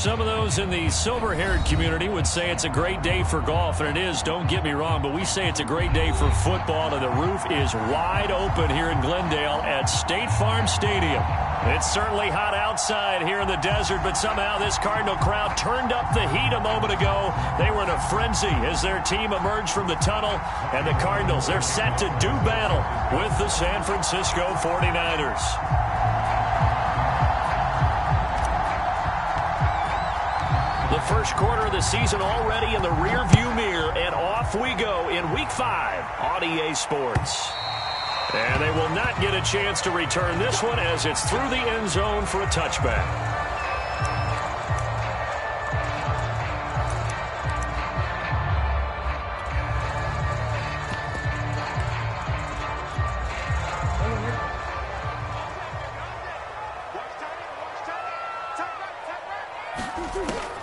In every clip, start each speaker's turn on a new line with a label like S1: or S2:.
S1: Some of those in the silver-haired community would say it's a great day for golf, and it is, don't get me wrong, but we say it's a great day for football, and the roof is wide open here in Glendale at State Farm Stadium. It's certainly hot outside here in the desert, but somehow this Cardinal crowd turned up the heat a moment ago. They were in a frenzy as their team emerged from the tunnel, and the Cardinals, they're set to do battle with the San Francisco 49ers. The first quarter of the season already in the rearview mirror, and off we go in Week 5 on EA Sports. And they will not get a chance to return this one as it's through the end zone for a touchback.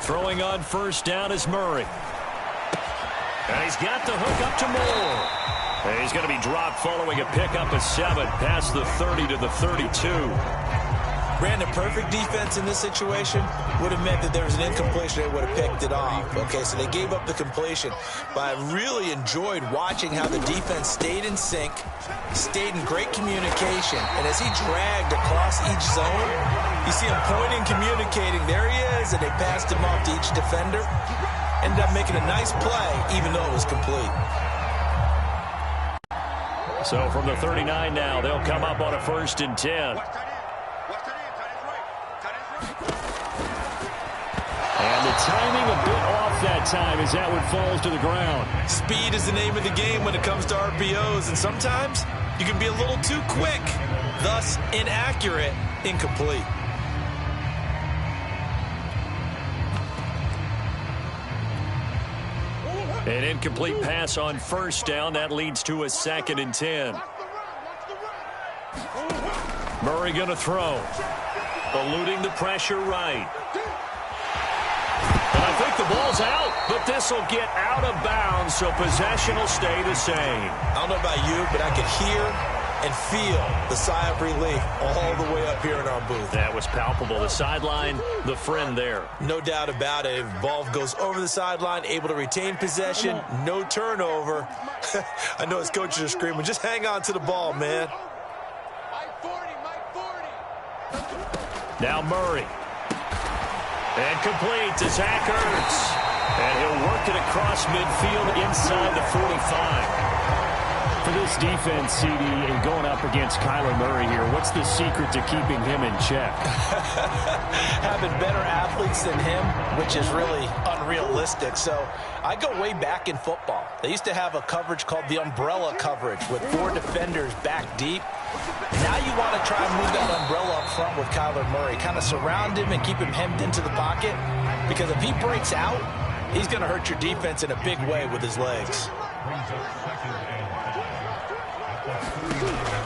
S1: Throwing on first down is Murray. And he's got the hook up to Moore. And he's going to be dropped following a pickup of 7 past the 30 to the 32.
S2: Brandon, perfect defense in this situation would have meant that there was an incompletion. They would have picked it off. Okay, so they gave up the completion. But I really enjoyed watching how the defense stayed in sync, stayed in great communication. And as he dragged across each zone, you see him pointing, communicating. There he is, and they passed him off to each defender. Ended up making a nice play, even though it was complete.
S1: So from the 39 now, they'll come up on a 1st and 10. And the timing a bit off that time as that one falls to the ground.
S2: Speed is the name of the game when it comes to RPOs, and sometimes you can be a little too quick, thus inaccurate, incomplete.
S1: An incomplete pass on first down. That leads to a 2nd and 10. Murray going to throw. Eluding the pressure right. And I think the ball's out, but this will get out of bounds, so possession will stay the same.
S2: I don't know about you, but I could hear and feel the sigh of relief all the way up here in our booth.
S1: That was palpable. The sideline, the friend there.
S2: No doubt about it. Ball goes over the sideline, able to retain possession, no turnover. I know his coaches are screaming, just hang on to the ball, man.
S1: Now Murray. And complete to Zach Ertz. And he'll work it across midfield inside the 45.
S3: For this defense, CD, and going up against Kyler Murray here, what's the secret to keeping him in check?
S2: Having better athletes than him, which is really unrealistic. So I go way back in football. They used to have a coverage called the umbrella coverage with 4 defenders back deep. Now you want to try and move that umbrella up front with Kyler Murray. Kind of surround him and keep him hemmed into the pocket. Because if he breaks out, he's going to hurt your defense in a big way with his legs.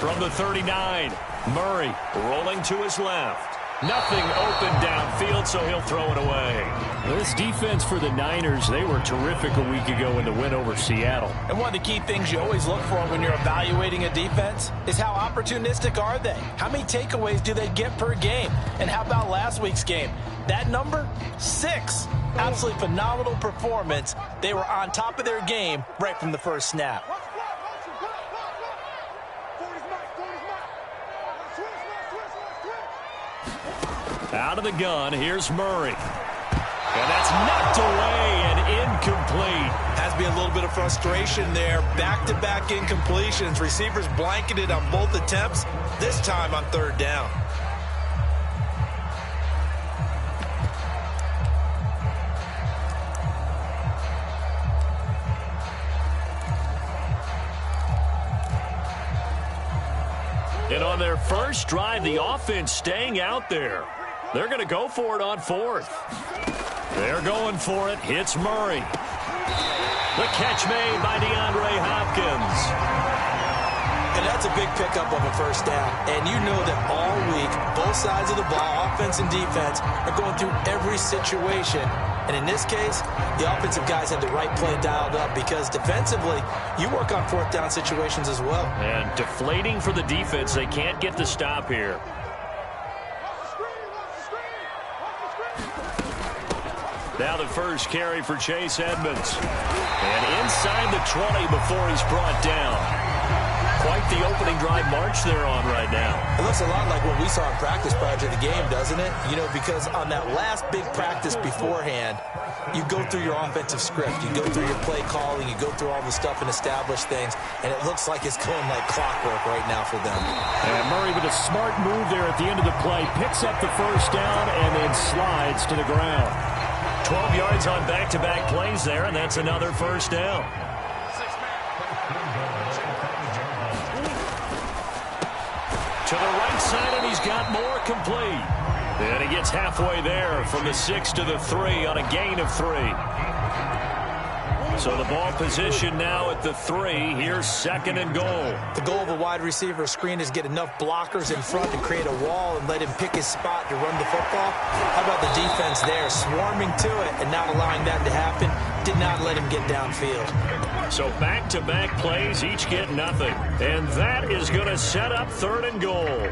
S1: From the 39, Murray rolling to his left. Nothing open downfield, so he'll throw it away.
S3: This defense for the Niners, they were terrific a week ago in the win over Seattle.
S2: And one of the key things you always look for when you're evaluating a defense is how opportunistic are they? How many takeaways do they get per game? And how about last week's game? That number, 6. Absolutely phenomenal performance. They were on top of their game right from the first snap.
S1: Out of the gun, here's Murray. And that's knocked away and incomplete.
S2: Has to be a little bit of frustration there. Back-to-back incompletions. Receivers blanketed on both attempts, this time on 3rd down.
S1: And on their first drive, the offense staying out there. They're going to go for it on 4th. They're going for it. Hits Murray. The catch made by DeAndre Hopkins.
S2: And that's a big pickup of a first down. And you know that all week, both sides of the ball, offense and defense, are going through every situation. And in this case, the offensive guys had the right play dialed up because defensively, you work on 4th down situations as well.
S1: And deflating for the defense. They can't get the stop here. Now the first carry for Chase Edmonds. And inside the 20 before he's brought down. Quite the opening drive march they're on right now.
S2: It looks a lot like what we saw in practice prior to the game, doesn't it? You know, because on that last big practice beforehand, you go through your offensive script. You go through your play calling. You go through all the stuff and establish things. And it looks like it's going like clockwork right now for them.
S3: And Murray with a smart move there at the end of the play. Picks up the first down and then slides to the ground.
S1: 12 yards on back-to-back plays there, and that's another first down. To the right side, and he's got more complete. And he gets halfway there from the 6 to the 3 on a gain of 3. So the ball position now at the 3. Here's 2nd and goal.
S2: The goal of a wide receiver screen is get enough blockers in front to create a wall and let him pick his spot to run the football. How about the defense there, swarming to it and not allowing that to happen? Did not let him get downfield.
S1: So back-to-back plays, each get nothing. And that is going to set up 3rd and goal.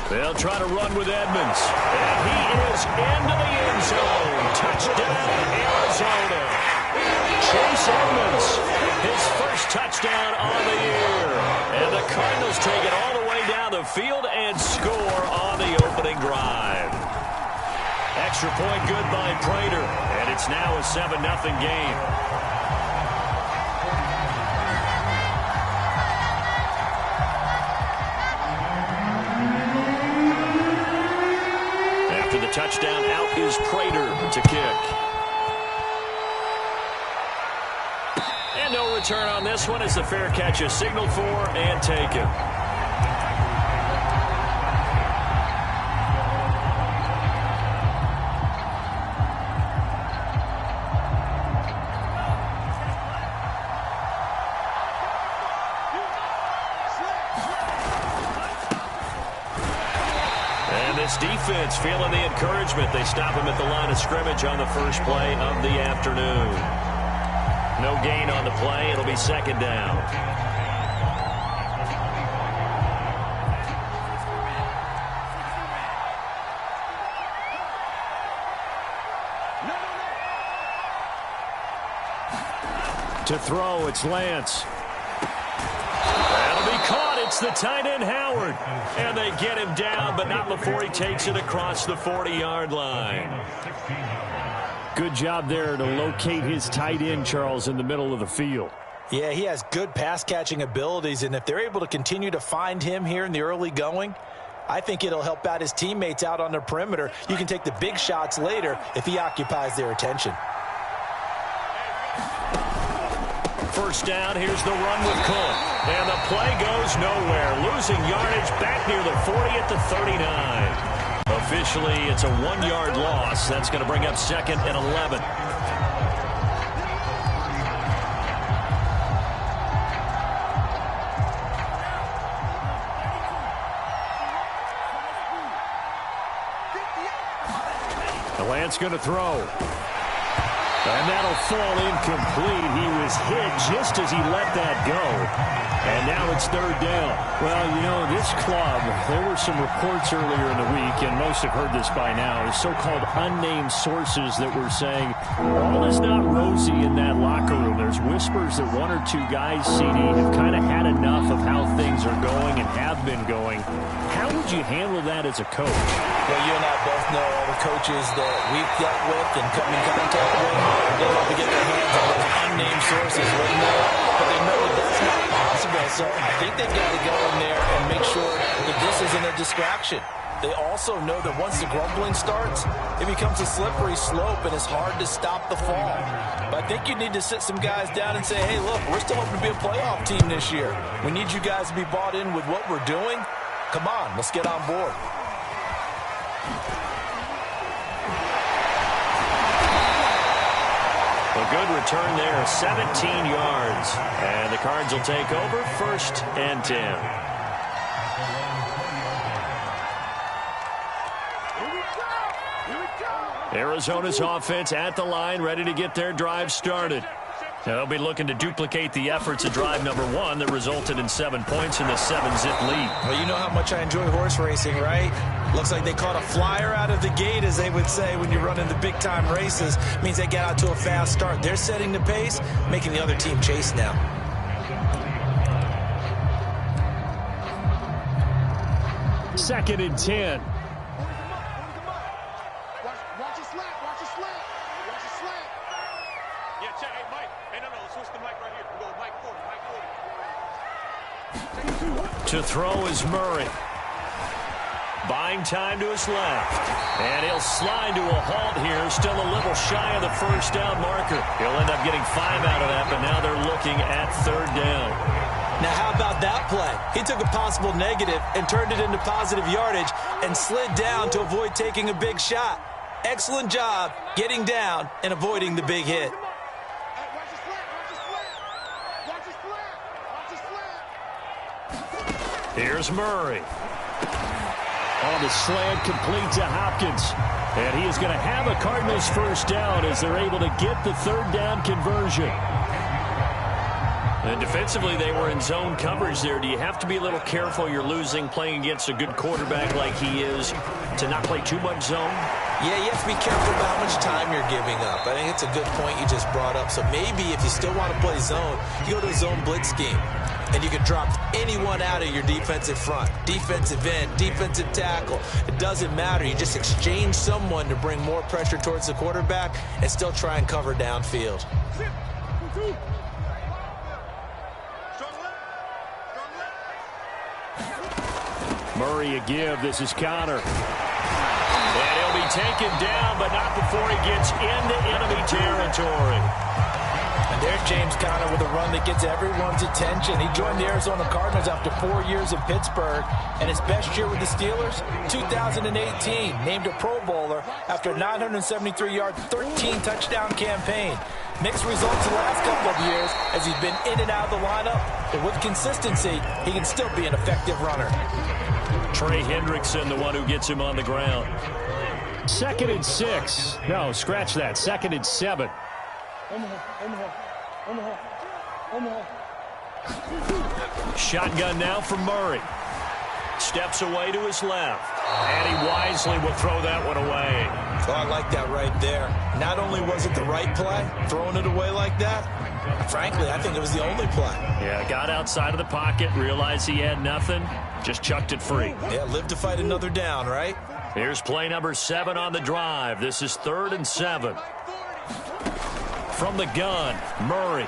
S1: They'll try to run with Edmonds. And he is into the end zone. Touchdown, Arizona. Chase Edmonds, his first touchdown on the year. And the Cardinals take it all the way down the field and score on the opening drive. Extra point good by Prater. And it's now a 7-0 game. After the touchdown, out is Prater to kick. And no return on this one as the fair catch is signaled for and taken. And this defense feeling the encouragement. They stop him at the line of scrimmage on the first play of the afternoon. No gain on the play. It'll be 2nd down. To throw, it's Lance. That'll be caught. It's the tight end, Howard. And they get him down, but not before he takes it across the 40-yard line.
S3: Good job there to locate his tight end, Charles, in the middle of the field.
S2: Yeah, he has good pass-catching abilities, and if they're able to continue to find him here in the early going, I think it'll help out his teammates out on the perimeter. You can take the big shots later if he occupies their attention.
S1: First down, here's the run with Cook. And the play goes nowhere. Losing yardage back near the 40 at the 39. Officially, it's a 1-yard loss. That's going to bring up 2nd and 11. The Lance going to throw. And that'll fall incomplete. He was hit just as he let that go. And now it's 3rd down.
S3: Well, you know, this club, there were some reports earlier in the week, and most have heard this by now, so-called unnamed sources that were saying, all is not rosy in that locker room. There's whispers that 1 or 2 guys, CD, have kind of had enough of how things are going and have been going. How would you handle that as a coach?
S2: Well, you and I both know all the coaches that we've dealt with and come in contact with. They love to get their hands on those unnamed sources, wouldn't they? But they know that that's not possible, so I think they've got to go in there and make sure that this isn't a distraction. They also know that once the grumbling starts, it becomes a slippery slope, and it's hard to stop the fall. But I think you need to sit some guys down and say, hey, look, we're still hoping to be a playoff team this year. We need you guys to be bought in with what we're doing. Come on, let's get on board.
S1: A good return there, 17 yards. And the Cards will take over, 1st and 10. Arizona's offense at the line, ready to get their drive started. Now they'll be looking to duplicate the efforts of drive number 1 that resulted in 7 points in the 7-zip lead.
S2: Well, you know how much I enjoy horse racing, right? Looks like they caught a flyer out of the gate, as they would say when you're running the big-time races. Means they get out to a fast start. They're setting the pace, making the other team chase now.
S3: Second and 10.
S1: To throw is Murray. Buying time to his left. And he'll slide to a halt here. Still a little shy of the first down marker. He'll end up getting 5 out of that, but now they're looking at 3rd down.
S2: Now, how about that play? He took a possible negative and turned it into positive yardage and slid down to avoid taking a big shot. Excellent job getting down and avoiding the big hit.
S1: Here's Murray.
S3: On the slant, complete to Hopkins. And he is going to have a Cardinals first down as they're able to get the 3rd down conversion.
S1: And defensively, they were in zone coverage there. Do you have to be a little careful? You're losing playing against a good quarterback like he is to not play too much zone?
S2: Yeah, you have to be careful about how much time you're giving up. I think it's a good point you just brought up. So maybe if you still want to play zone, you go to a zone blitz scheme. And you can drop anyone out of your defensive front. Defensive end, defensive tackle. It doesn't matter. You just exchange someone to bring more pressure towards the quarterback and still try and cover downfield.
S3: Murray a give. This is Connor.
S1: And he'll be taken down, but not before he gets into enemy territory.
S2: And there's James Conner with a run that gets everyone's attention. He joined the Arizona Cardinals after 4 years in Pittsburgh. And his best year with the Steelers, 2018, named a Pro Bowler after a 973-yard, 13-touchdown campaign. Mixed results the last couple of years as he's been in and out of the lineup. But with consistency, he can still be an effective runner.
S1: Trey Hendrickson, the one who gets him on the ground.
S3: 2nd and 6. No, scratch that. 2nd and 7.
S1: Shotgun now for Murray. Steps away to his left. And he wisely will throw that one away.
S2: Oh, I like that right there. Not only was it the right play, throwing it away like that, frankly, I think it was the only play.
S1: Yeah, got outside of the pocket, realized he had nothing, just chucked it free.
S2: Yeah, live to fight another down, right?
S1: Here's play number 7 on the drive. This is 3rd and 7. From the gun, Murray.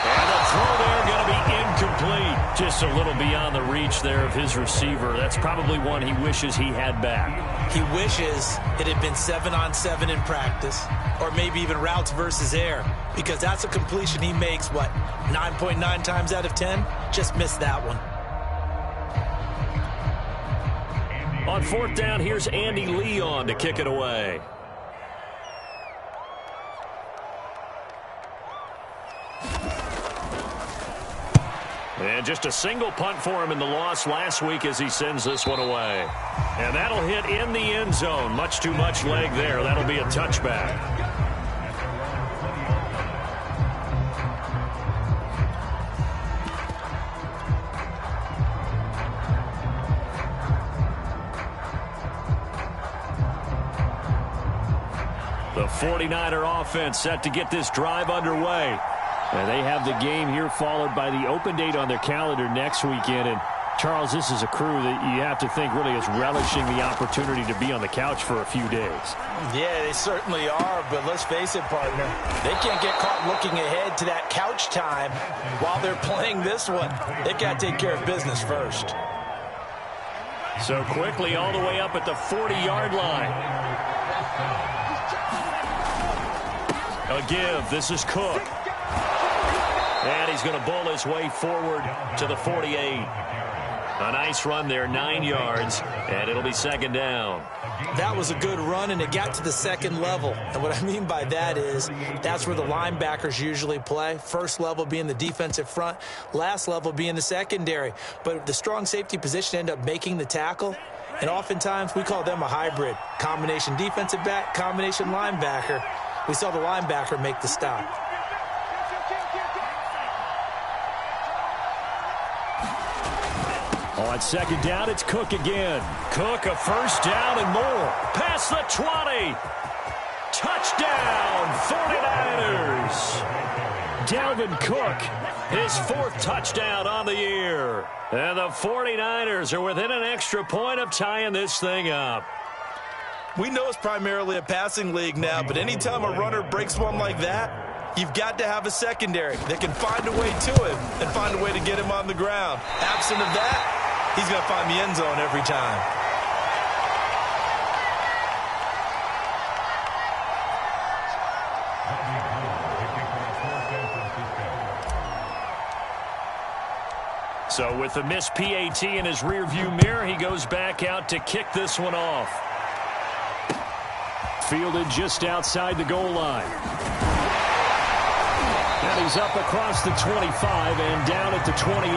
S1: And the throw there going to be incomplete. Just a little beyond the reach there of his receiver. That's probably one he wishes he had back.
S2: He wishes it had been 7-on-7 in practice, or maybe even routes versus air, because that's a completion he makes, 9.9 times out of 10? Just missed that one.
S1: On 4th down, here's Andy Leon to kick it away. And just a single punt for him in the loss last week as he sends this one away. And that'll hit in the end zone. Much too much leg there. That'll be a touchback. The 49er offense set to get this drive underway.
S3: And they have the game here followed by the open date on their calendar next weekend. And, Charles, this is a crew that you have to think really is relishing the opportunity to be on the couch for a few days.
S2: Yeah, they certainly are, but let's face it, partner. They can't get caught looking ahead to that couch time while they're playing this one. They've got to take care of business first.
S1: So quickly all the way up at the 40-yard line. A give. This is Cook. And he's going to bowl his way forward to the 48. A nice run there, 9 yards, and it'll be 2nd down.
S2: That was a good run, and it got to the 2nd level. And what I mean by that is that's where the linebackers usually play. First level being the defensive front, last level being the secondary. But the strong safety position ended up making the tackle, and oftentimes we call them a hybrid. Combination defensive back, combination linebacker. We saw the linebacker make the stop.
S3: On second down, it's Cook again.
S1: Cook, a first down and more. Past the 20. Touchdown, 49ers. Dalvin Cook, his 4th touchdown on the year. And the 49ers are within an extra point of tying this thing up.
S2: We know it's primarily a passing league now, but anytime a runner breaks one like that, you've got to have a secondary that can find a way to him and find a way to get him on the ground. Absent of that, he's going to find the end zone every time.
S1: So with the missed PAT in his rearview mirror, he goes back out to kick this one off.
S3: Fielded just outside the goal line. And he's up across the 25 and down at the 28.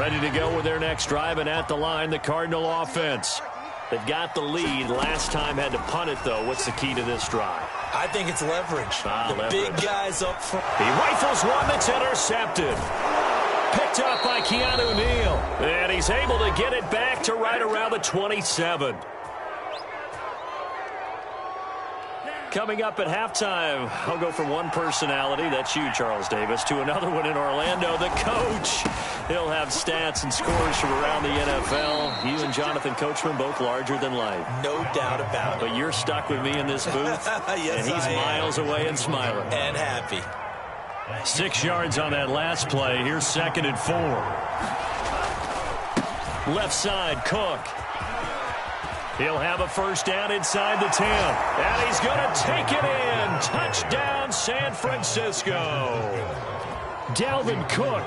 S1: Ready to go with their next drive, and at the line, the Cardinal offense. They've got the lead. Last time had to punt it, though. What's the key to this drive?
S2: I think it's leverage.
S1: Leverage.
S2: Big guys up front.
S1: He rifles one that's intercepted. Picked up by Keanu Neal. And he's able to get it back to right around the 27. Coming up at halftime, I'll go from one personality, that's you, Charles Davis, to another one in Orlando, the coach. He'll have stats and scores from around the NFL. You and Jonathan Coachman, both larger than life.
S2: No doubt about it.
S1: But you're stuck with me in this booth,
S2: yes,
S1: and he's miles away and smiling.
S2: And happy.
S1: 6 yards on that last play. Here's 2nd and 4. Left side, Cook. He'll have a first down inside the 10. And he's going to take it in. Touchdown, San Francisco. Dalvin Cook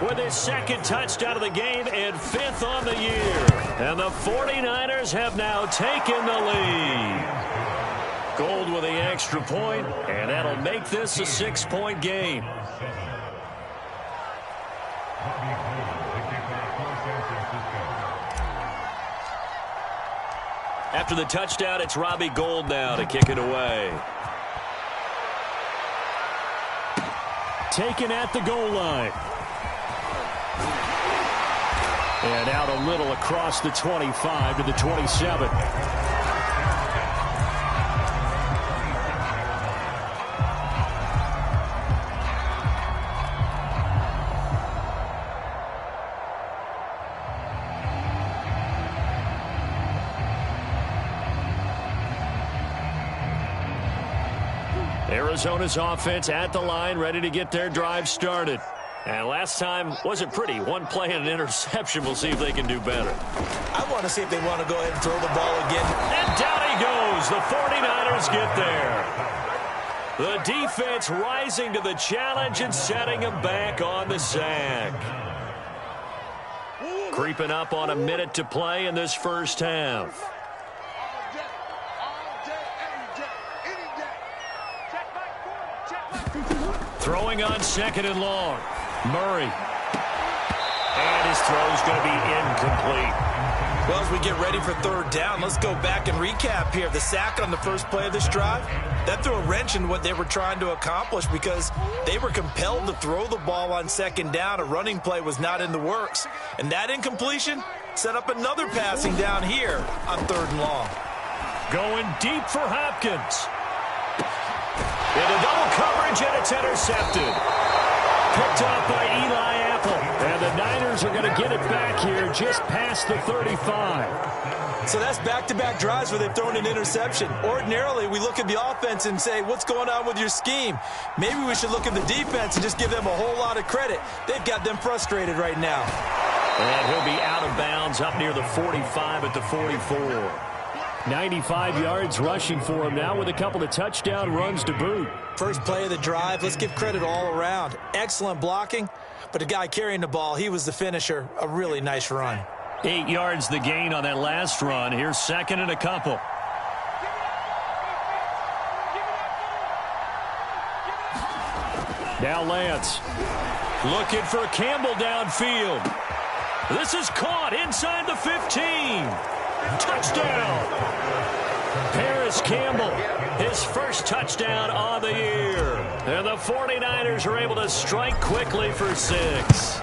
S1: with his 2nd touchdown of the game and 5th on the year. And the 49ers have now taken the lead. Gold with the extra point, and that'll make this a 6-point game. After the touchdown, it's Robbie Gould now to kick it away.
S3: Taken at the goal line. And out a little across the 25 to the 27.
S1: Arizona's offense at the line, ready to get their drive started. And last time wasn't pretty. One play and an interception. We'll see if they can do better.
S2: I want to see if they want to go ahead and throw the ball again.
S1: And down he goes. The 49ers get there. The defense rising to the challenge and setting him back on the sack. Creeping up on a minute to play in this first half. Throwing on 2nd and long. Murray. And his throw's going to be incomplete.
S2: Well, as we get ready for 3rd down, let's go back and recap here. The sack on the first play of this drive, that threw a wrench in what they were trying to accomplish because they were compelled to throw the ball on 2nd down. A running play was not in the works. And that incompletion set up another passing down here on 3rd and long.
S1: Going deep for Hopkins. Into double coverage, and it's intercepted. Picked up by Eli Apple. And the Niners are going to get it back here just past the 35.
S2: So that's back-to-back drives where they've thrown an interception. Ordinarily, we look at the offense and say, what's going on with your scheme? Maybe we should look at the defense and just give them a whole lot of credit. They've got them frustrated right now.
S1: And he'll be out of bounds up near the 45 at the 44.
S3: 95 yards rushing for him now with a couple of touchdown runs to boot.
S2: First play of the drive, let's give credit all around. Excellent blocking, but the guy carrying the ball, he was the finisher. A really nice run.
S1: 8 yards the gain on that last run. Here's 2nd and a couple. Now Lance looking for Campbell downfield. This is caught inside the 15. Touchdown. Paris Campbell, his first touchdown on the year. And the 49ers are able to strike quickly for 6.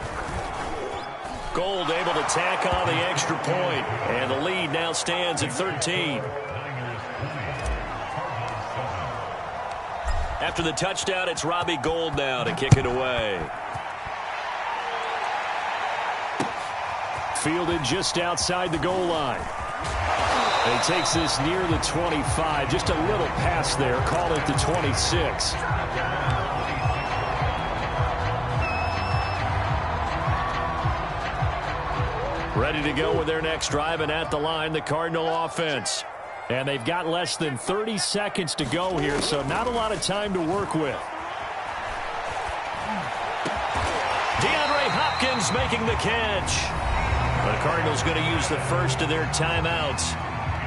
S1: Gold able to tack on the extra point, and the lead now stands at 13. After the touchdown, it's Robbie Gould now to kick it away.
S3: Fielded just outside the goal line. And he takes this near the 25. Just a little pass there. Call it the 26. Ready to go with their next drive, and at the line, the Cardinal offense. And they've got less than 30 seconds to go here, so not a lot of time to work with.
S1: DeAndre Hopkins making the catch. The Cardinals going to use the first of their timeouts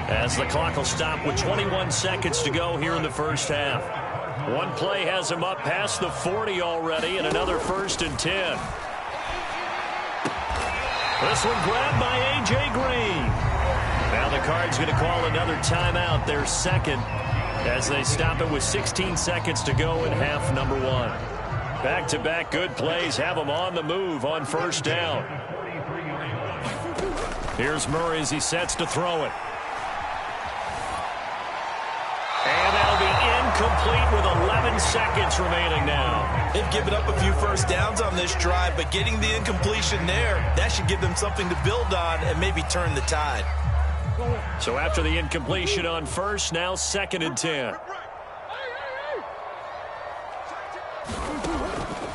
S1: as the clock will stop with 21 seconds to go here in the first half. One play has them up past the 40 already, and another 1st and 10. This one grabbed by A.J. Green. Now the Cards going to call another timeout, their second, as they stop it with 16 seconds to go in half number 1. Back-to-back good plays have them on the move on first down. Here's Murray as he sets to throw it. And that'll be incomplete with 11 seconds remaining now.
S2: They've given up a few first downs on this drive, but getting the incompletion there, that should give them something to build on and maybe turn the tide.
S1: So after the incompletion on first, now 2nd and 10.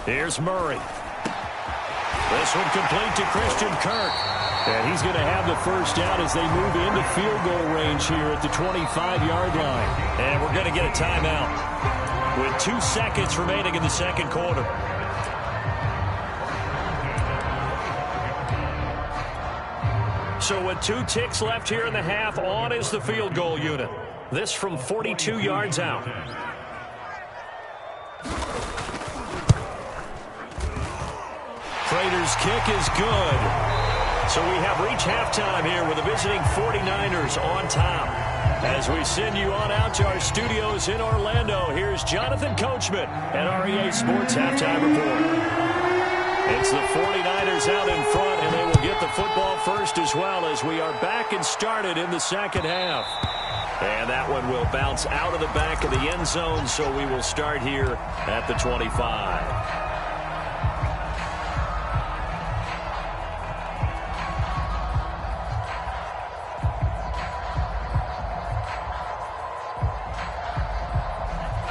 S1: Here's Murray. This one complete to Christian Kirk. And he's going to have the first down as they move into field goal range here at the 25-yard line. And we're going to get a timeout with 2 seconds remaining in the second quarter. So with 2 ticks left here in the half, on is the field goal unit. This from 42 yards out. Prater's kick is good. So we have reached halftime here with the visiting 49ers on top. As we send you on out to our studios in Orlando, here's Jonathan Coachman at REA Sports Halftime Report. It's the 49ers out in front, and they will get the football first as well as we are back and started in the second half. And that one will bounce out of the back of the end zone, so we will start here at the 25.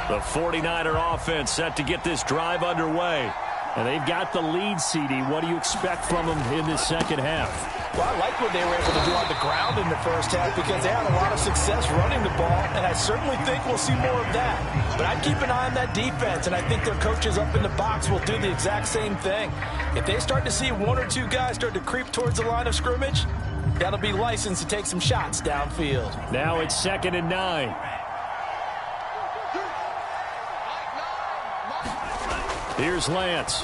S1: The 49er offense set to get this drive underway. And they've got the lead, CD. What do you expect from them in this second half?
S2: Well, I like what they were able to do on the ground in the first half because they had a lot of success running the ball, and I certainly think we'll see more of that. But I'd keep an eye on that defense, and I think their coaches up in the box will do the exact same thing. If they start to see 1 or 2 guys start to creep towards the line of scrimmage, that'll be licensed to take some shots downfield.
S3: Now it's 2nd and 9. Here's Lance.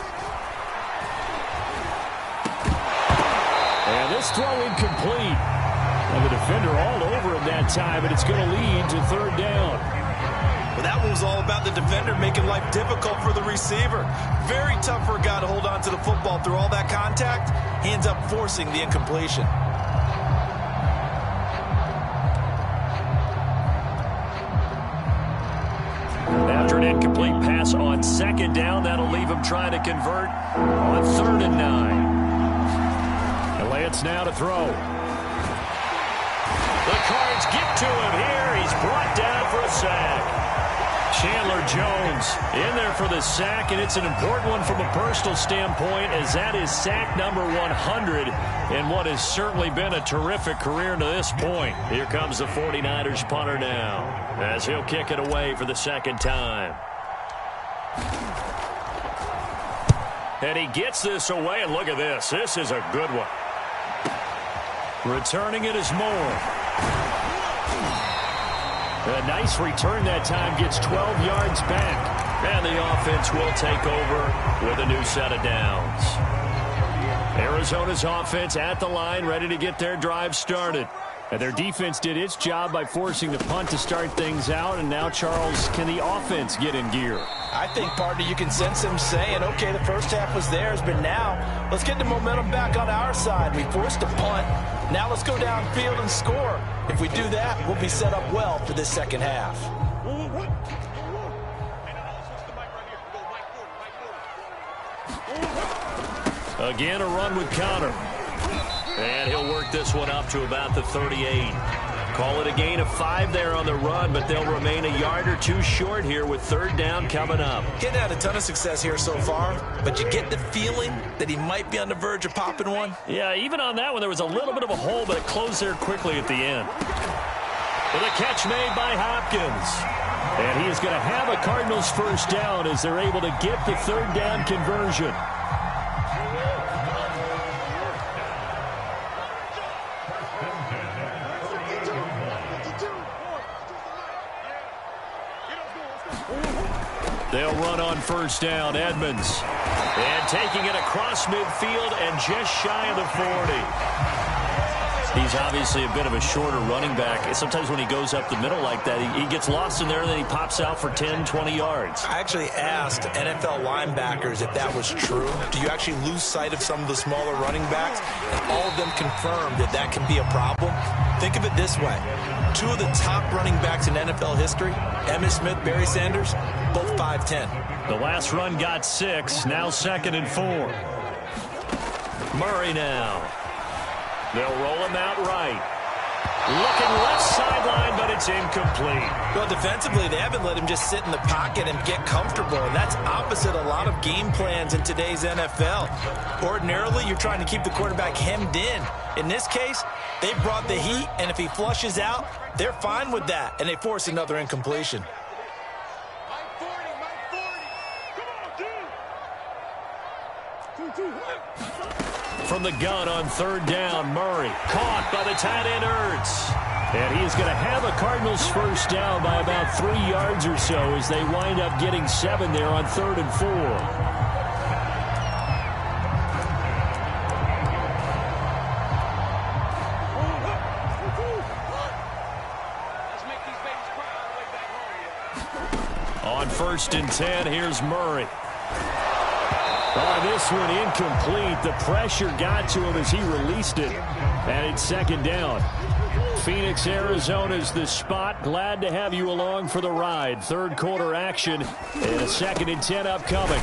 S3: And this throw incomplete. And the defender all over him that time, and it's going to lead to 3rd down.
S2: Well, that one was all about the defender making life difficult for the receiver. Very tough for a guy to hold on to the football through all that contact. He ends up forcing the incompletion.
S1: After an incomplete pass on 2nd down, that'll leave him trying to convert on 3rd and 9.
S3: And Lance now to throw.
S1: The Cards get to him here. He's brought down for a sack. Chandler Jones in there for the sack, and it's an important one from a personal standpoint as that is sack number 100 in what has certainly been a terrific career to this point. Here comes the 49ers punter now as he'll kick it away for the 2nd time. And he gets this away, and look at this. This is a good one. Returning it is Moore. A nice return that time, gets 12 yards back. And the offense will take over with a new set of downs. Arizona's offense at the line, ready to get their drive started.
S3: And their defense did its job by forcing the punt to start things out, and now, Charles, can the offense get in gear?
S2: I think, partner, you can sense them saying, okay, the first half was theirs, but now let's get the momentum back on our side. We forced a punt. Now let's go downfield and score. If we do that, we'll be set up well for this second half.
S1: Again, a run with Connor. And he'll work this one up to about the 38. Call it a gain of 5 there on the run, but they'll remain a yard or two short here with third down coming up.
S2: Getting had a ton of success here so far, but you get the feeling that he might be on the verge of popping one.
S1: Yeah, even on that one, there was a little bit of a hole, but it closed there quickly at the end. With a catch made by Hopkins. And he is going to have a Cardinals first down as they're able to get the third down conversion. They'll run on first down, Edmonds. And taking it across midfield and just shy of the 40. He's obviously a bit of a shorter running back. Sometimes when he goes up the middle like that, he gets lost in there and then he pops out for 10, 20 yards.
S2: I actually asked NFL linebackers if that was true. Do you actually lose sight of some of the smaller running backs? And all of them confirmed that that can be a problem. Think of it this way. 2 of the top running backs in NFL history, Emmitt Smith, Barry Sanders, both 5'10".
S1: The last run got 6, now 2nd and 4. Murray now. They'll roll him out right. Looking left sideline, but it's incomplete.
S2: Well, defensively, they haven't let him just sit in the pocket and get comfortable, and that's opposite a lot of game plans in today's NFL. Ordinarily, you're trying to keep the quarterback hemmed in. In this case, they brought the heat, and if he flushes out, they're fine with that, and they force another incompletion.
S1: From the gun on third down, Murray caught by the tight end Ertz. And he is going to have a Cardinals first down by about 3 yards or so as they wind up getting 7 there on 3rd and 4. On 1st and 10, here's Murray. Oh, this one incomplete. The pressure got to him as he released it. And it's 2nd down. Phoenix, Arizona's the spot. Glad to have you along for the ride. 3rd quarter action and a 2nd and 10 upcoming.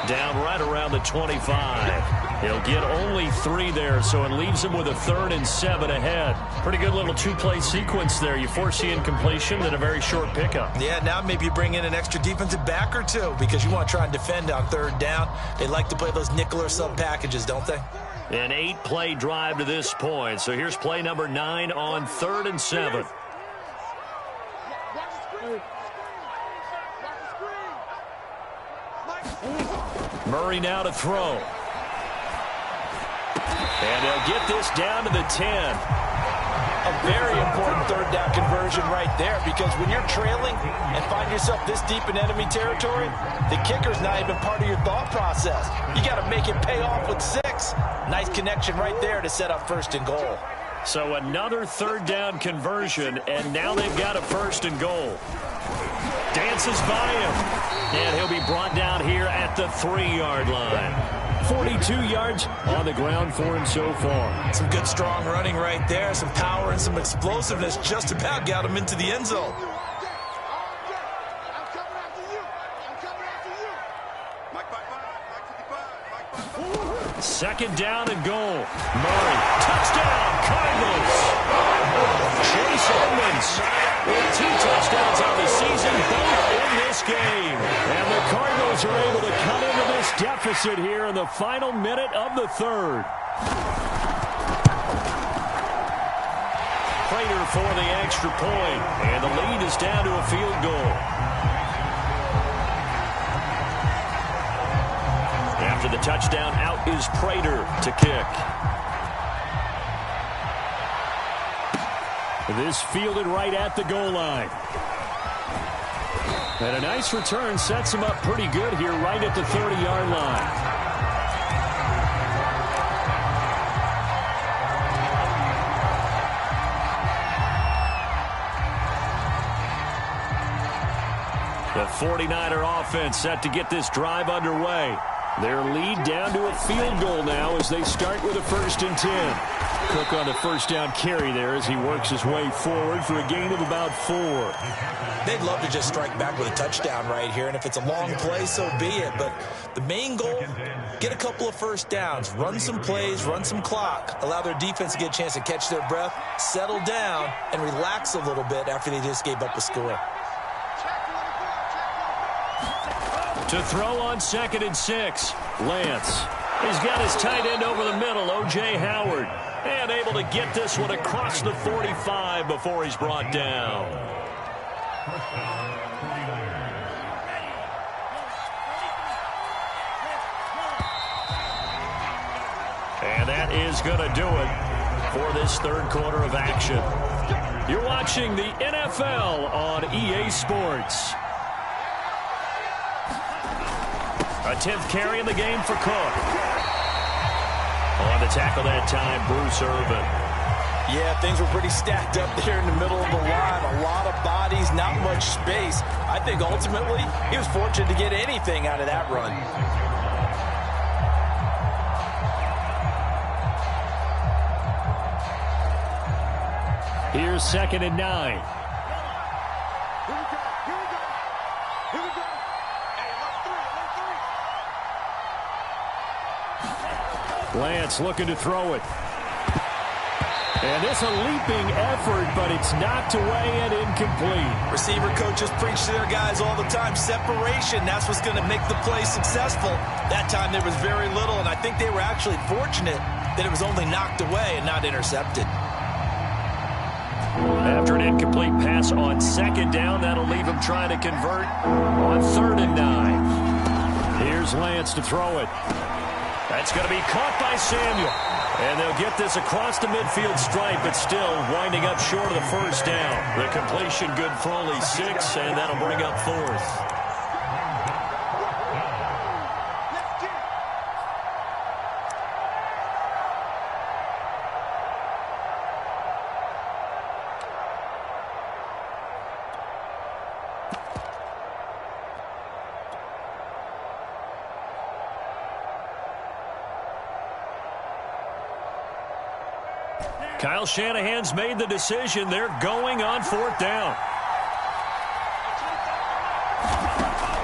S1: Down right around the 25. He'll get only 3 there, so it leaves him with a 3rd and 7 ahead. Pretty good little 2-play sequence there. You force the incompletion, then a very short pickup.
S2: Yeah, now maybe you bring in an extra defensive back or 2 because you want to try and defend on 3rd down. They like to play those nickel or sub packages, don't they?
S1: An 8-play drive to this point. So here's play number 9 on 3rd and 7. Murray now to throw. And they'll get this down to the 10.
S2: A very important 3rd down conversion right there because when you're trailing and find yourself this deep in enemy territory, the kicker's not even part of your thought process. You got to make it pay off with 6. Nice connection right there to set up 1st and goal.
S1: So another 3rd down conversion, and now they've got a 1st and goal. Dances by him, and he'll be brought down here at the 3-yard line. 42 yards on the ground for him so far.
S2: Some good strong running right there, some power and some explosiveness just about got him into the end zone.
S1: Second down and goal. Murray, touchdown, Cardinals. Chase Edmonds with 2 touchdowns on the season, both in this game. And the Cardinals are able to cut into this deficit here in the final minute of the 3rd. Prater for the extra point, and the lead is down to a field goal. After the touchdown, out is Prater to kick. This fielded right at the goal line. And a nice return sets him up pretty good here right at the 30-yard line. The 49er offense set to get this drive underway. Their lead down to a field goal now as they start with a 1st and 10. Cook on the first down carry there as he works his way forward for a gain of about 4.
S2: They'd love to just strike back with a touchdown right here, and if it's a long play, so be it. But the main goal, get a couple of first downs, run some plays, run some clock, allow their defense to get a chance to catch their breath, settle down, and relax a little bit after they just gave up a score.
S1: To throw on 2nd and 6, Lance. He's got his tight end over the middle, O.J. Howard, and able to get this one across the 45 before he's brought down. And that is going to do it for this 3rd quarter of action. You're watching the NFL on EA Sports. A 10th carry in the game for Cook. On the tackle that time, Bruce Irvin.
S2: Yeah, things were pretty stacked up there in the middle of the line. A lot of bodies, not much space. I think ultimately he was fortunate to get anything out of that run.
S3: Here's 2nd and 9. Lance looking to throw it. And it's a leaping effort, but it's knocked away and incomplete.
S2: Receiver coaches preach to their guys all the time. Separation, that's what's going to make the play successful. That time there was very little, and I think they were actually fortunate that it was only knocked away and not intercepted.
S1: After an incomplete pass on 2nd down, that'll leave him trying to convert on 3rd and 9. Here's Lance to throw it. That's going to be caught by Samuel. And they'll get this across the midfield stripe, but still winding up short of the 1st down. The completion good for only 6, and that'll bring up 4th. Kyle Shanahan's made the decision. They're going on 4th down.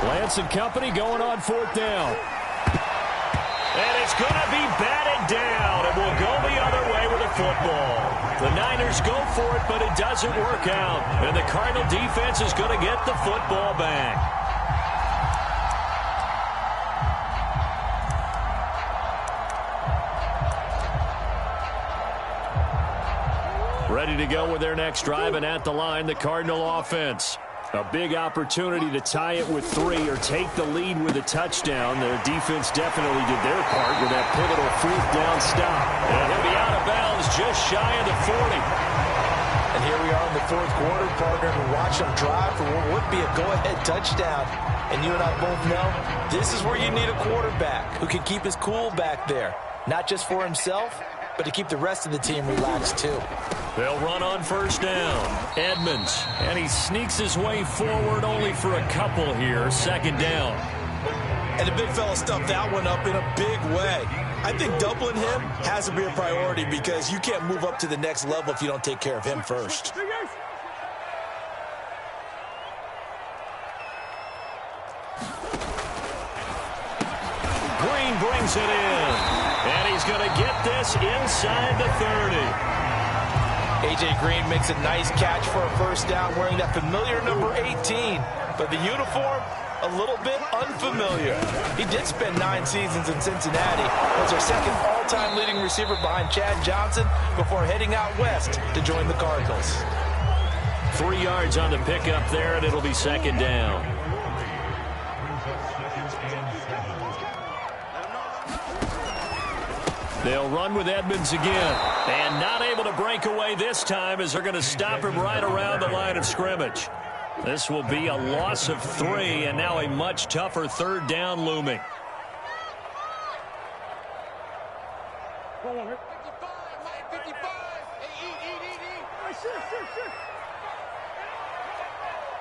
S1: Lance and company going on 4th down. And it's going to be batted down, and we'll go the other way with the football. The Niners go for it, but it doesn't work out. And the Cardinal defense is going to get the football back. Ready to go with their next drive, and at the line, the Cardinal offense. A big opportunity to tie it with 3 or take the lead with a touchdown. Their defense definitely did their part with that pivotal 4th down stop. And he'll be out of bounds just shy of the 40.
S2: And here we are in the 4th quarter, partner, and watch them drive for what would be a go-ahead touchdown. And you and I both know this is where you need a quarterback who can keep his cool back there. Not just for himself, but to keep the rest of the team relaxed too.
S1: They'll run on 1st down. Edmonds, and he sneaks his way forward only for a couple here. 2nd down.
S2: And the big fella stuffed that one up in a big way. I think doubling him has to be a priority because you can't move up to the next level if you don't take care of him first.
S1: Green brings it in. And he's going to get this inside the 30.
S2: A.J. Green makes a nice catch for a 1st down wearing that familiar number 18. But the uniform, a little bit unfamiliar. He did spend 9 seasons in Cincinnati. Was their 2nd all-time leading receiver behind Chad Johnson before heading out west to join the Cardinals.
S1: 3 yards on the pickup there, and it'll be 2nd down. They'll run with Edmonds again. And not able to break away this time as they're going to stop him right around the line of scrimmage. This will be a loss of 3, and now a much tougher 3rd down looming.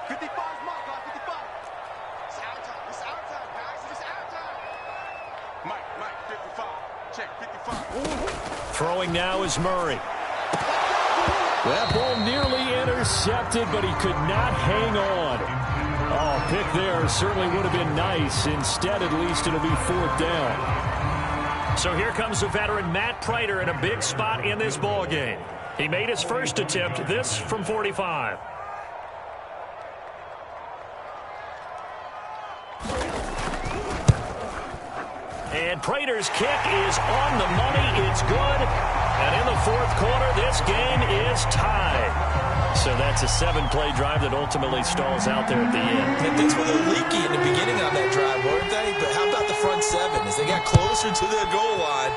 S4: 55 is my guy, 55.
S1: Throwing now is Murray. That ball nearly intercepted, but he could not hang on. Oh, pick there certainly would have been nice. Instead, at least it'll be 4th down. So here comes the veteran Matt Prater in a big spot in this ball game. He made his first attempt, this from 45. And Prater's kick is on the money. It's good. And in the 4th quarter, this game is tied. So that's a 7-play drive that ultimately stalls out there at the end.
S2: And things were a little leaky in the beginning on that drive, weren't they? But how about the front 7? As they got closer to the goal line,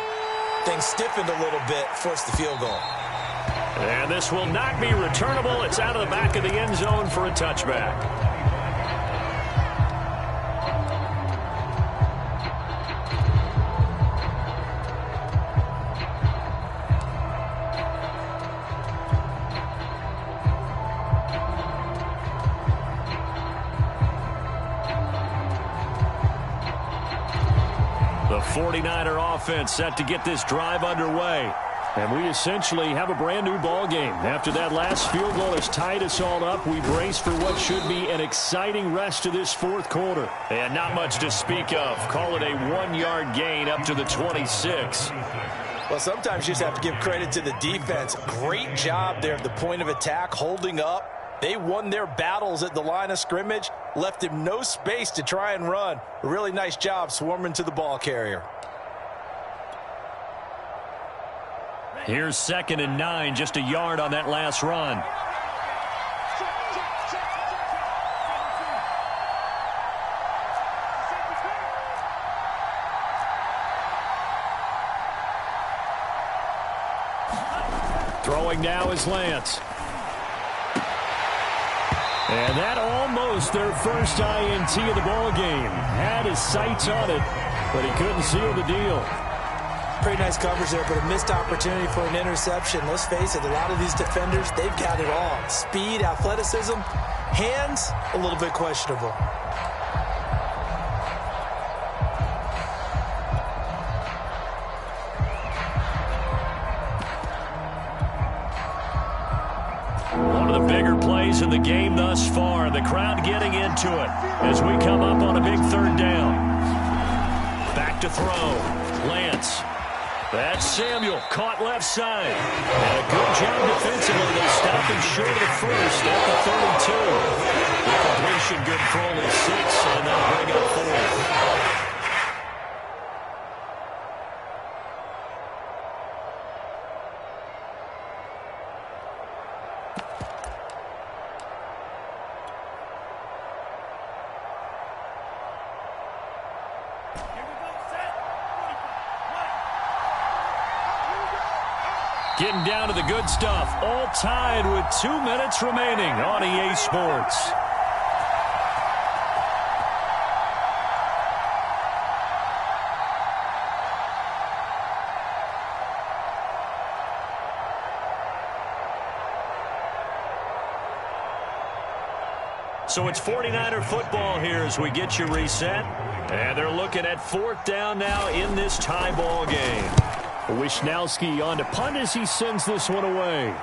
S2: things stiffened a little bit, forced the field goal.
S1: And this will not be returnable. It's out of the back of the end zone for a touchback. The 49er offense set to get this drive underway. And we essentially have a brand new ball game. After that last field goal has tied us all up, we brace for what should be an exciting rest of this 4th quarter. And not much to speak of. Call it a 1-yard gain up to the 26.
S2: Well, sometimes you just have to give credit to the defense. Great job there at the point of attack, holding up. They won their battles at the line of scrimmage, left him no space to try and run. A really nice job swarming to the ball carrier.
S1: Here's 2nd and 9, just a yard on that last run. Throwing now is Lance. And that almost their first INT of the ball game. Had his sights on it, but he couldn't seal the deal.
S2: Pretty nice coverage there, but a missed opportunity for an interception. Let's face it, a lot of these defenders, they've got it all. Speed, athleticism, hands, a little bit questionable.
S1: One of the bigger plays in the game thus far. The crowd getting into it as we come up on a big 3rd down. Back to throw. Lance. That's Samuel, caught left side. And a good job defensively. They stop him short of the first at the 32. The completion good for only 6, and they'll bring up 4. Getting down to the good stuff. All tied with 2 minutes remaining on EA Sports. So it's 49er football here as we get you reset. And they're looking at 4th down now in this tie ball game. Wisnowski on to punt as he sends this one away.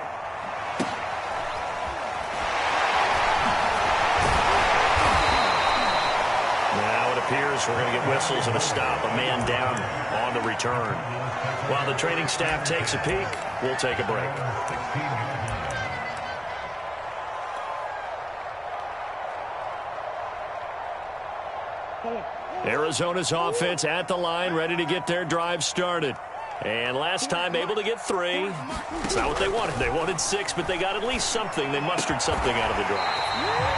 S1: Now it appears we're going to get whistles and a stop. A man down on the return. While the training staff takes a peek, we'll take a break. Arizona's offense at the line, ready to get their drive started. And last time able to get 3. It's not what they wanted. They wanted 6, but they got at least something. They mustered something out of the drive.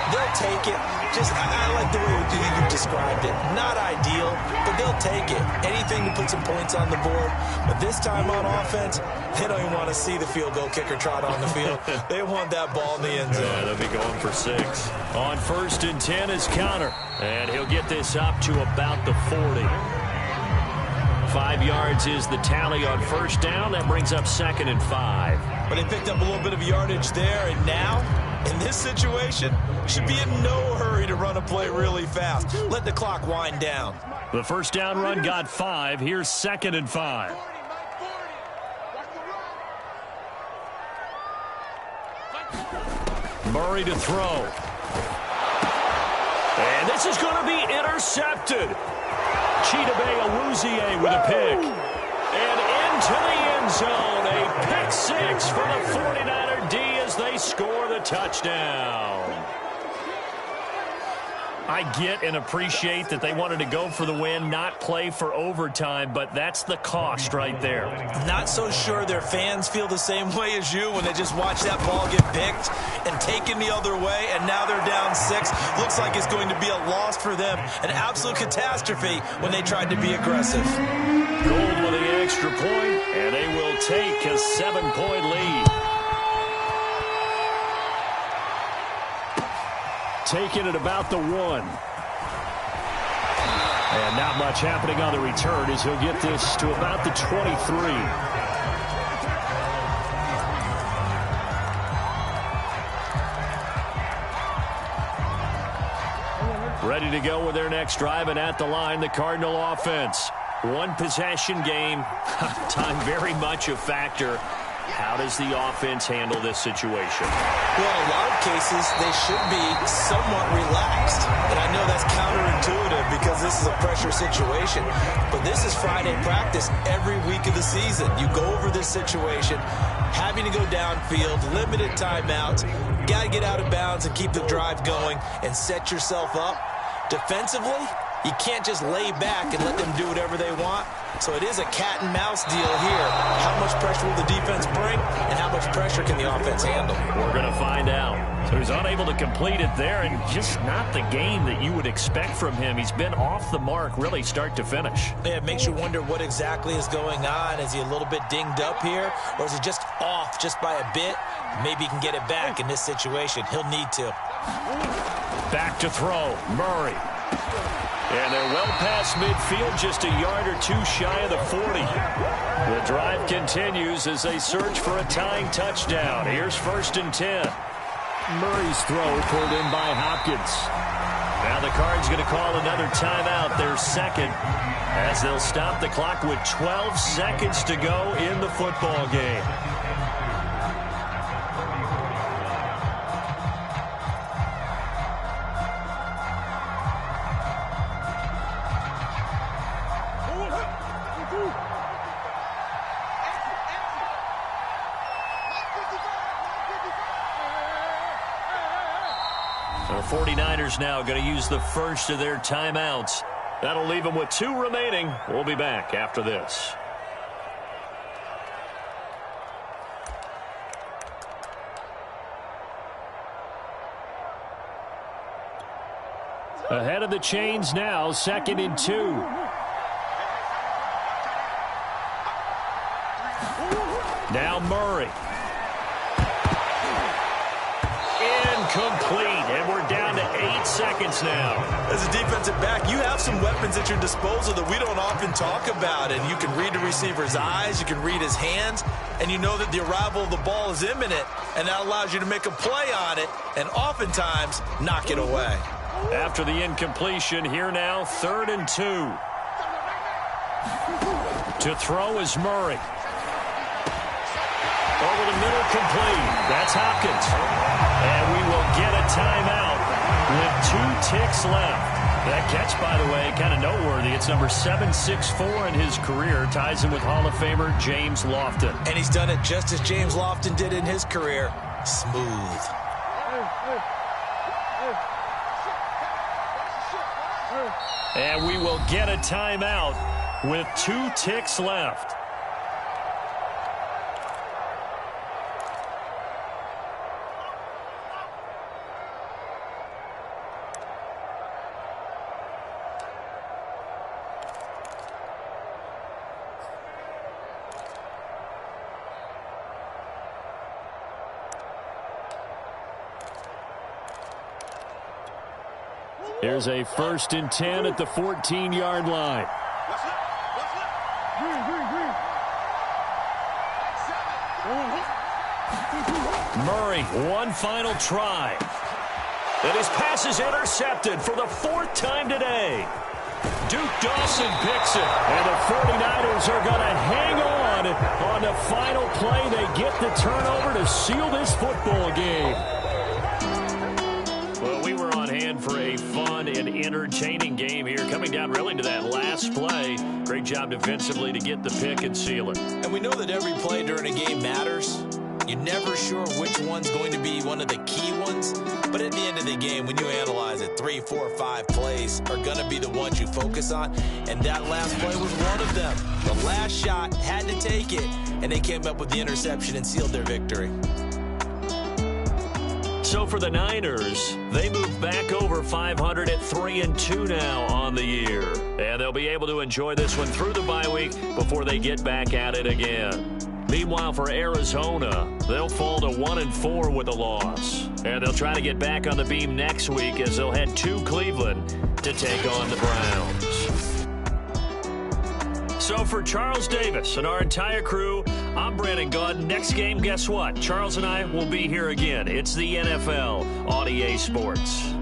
S2: They'll take it. I like the way you described it. Not ideal, but they'll take it. Anything to put some points on the board. But this time on offense, they don't even want to see the field goal kicker trot on the field. They want that ball in the end zone.
S1: Yeah, they'll be going for 6. On 1st and 10 is Connor. And he'll get this up to about the 40. 5 yards is the tally on 1st down. That brings up 2nd and 5.
S2: But they picked up a little bit of yardage there, and now, in this situation, should be in no hurry to run a play really fast. Let the clock wind down.
S1: The first down run got 5. Here's 2nd and 5. Murray to throw. And this is going to be intercepted. Chidobe Awuzie with a pick. And into the end zone. A pick 6 for the 49er D as they score the touchdown. I get and appreciate that they wanted to go for the win, not play for overtime, but that's the cost right there.
S2: Not so sure their fans feel the same way as you when they just watch that ball get picked and taken the other way, and now they're down 6. Looks like it's going to be a loss for them, an absolute catastrophe when they tried to be aggressive.
S1: Gold with the extra point, and they will take a 7-point lead. Taking it about the 1. And not much happening on the return as he'll get this to about the 23. Ready to go with their next drive, and at the line, the Cardinal offense. One possession game. Time very much a factor. How does the offense handle this situation?
S2: Well, in a lot of cases, they should be somewhat relaxed. And I know that's counterintuitive because this is a pressure situation. But this is Friday practice every week of the season. You go over this situation, having to go downfield, limited timeouts. Got to get out of bounds and keep the drive going and set yourself up. Defensively, you can't just lay back and let them do whatever they want. So it is a cat and mouse deal here. How much pressure will the defense bring, and how much pressure can the offense handle?
S1: We're going to find out. So he's unable to complete it there, and just not the game that you would expect from him. He's been off the mark, really, start to finish.
S2: Yeah, it makes you wonder what exactly is going on. Is he a little bit dinged up here, or is he just off just by a bit? Maybe he can get it back in this situation. He'll need to.
S1: Back to throw. Murray. And they're well past midfield, just a yard or two shy of the 40. The drive continues as they search for a tying touchdown. Here's 1st and 10. Murray's throw pulled in by Hopkins. Now the Cards going to call another timeout, their 2nd, as they'll stop the clock with 12 seconds to go in the football game. The 49ers now going to use the first of their timeouts. That'll leave them with 2 remaining. We'll be back after this. Ahead of the chains now, 2nd and 2. Now Murray. Incomplete, and we're down to 8 seconds now.
S2: As a defensive back, you have some weapons at your disposal that we don't often talk about, and you can read the receiver's eyes, you can read his hands, and you know that the arrival of the ball is imminent, and that allows you to make a play on it, and oftentimes knock it away.
S1: After the incompletion, here now, 3rd and 2. To throw is Murray. Over the middle, complete. That's Hopkins. And we will get a timeout with 2 ticks left. That catch, by the way, kind of noteworthy. It's number 764 in his career. Ties him with Hall of Famer James Lofton.
S2: And he's done it just as James Lofton did in his career. Smooth.
S1: And we will get a timeout with 2 ticks left. Here's a 1st and 10 at the 14-yard line. Murray, one final try. And his pass is intercepted for the 4th time today. Duke Dawson picks it.
S3: And the 49ers are going to hang on the final play. They get the turnover to seal this football game.
S1: Well, we were on hand for a fun and entertaining game here, coming down really to that last play. Great job defensively to get the pick and seal it.
S2: And we know that every play during a game matters. You're never sure which one's going to be one of the key ones. But at the end of the game, when you analyze it, 3, 4, 5 plays are going to be the ones you focus on. And that last play was one of them. The last shot had to take it, and they came up with the interception and sealed their victory.
S1: So for the Niners, they move back over 500 at 3-2 now on the year. And they'll be able to enjoy this one through the bye week before they get back at it again. Meanwhile, for Arizona, they'll fall to 1-4 with a loss. And they'll try to get back on the beam next week as they'll head to Cleveland to take on the Browns. So for Charles Davis and our entire crew, I'm Brandon Gaudin. Next game, guess what? Charles and I will be here again. It's the NFL on EA Sports.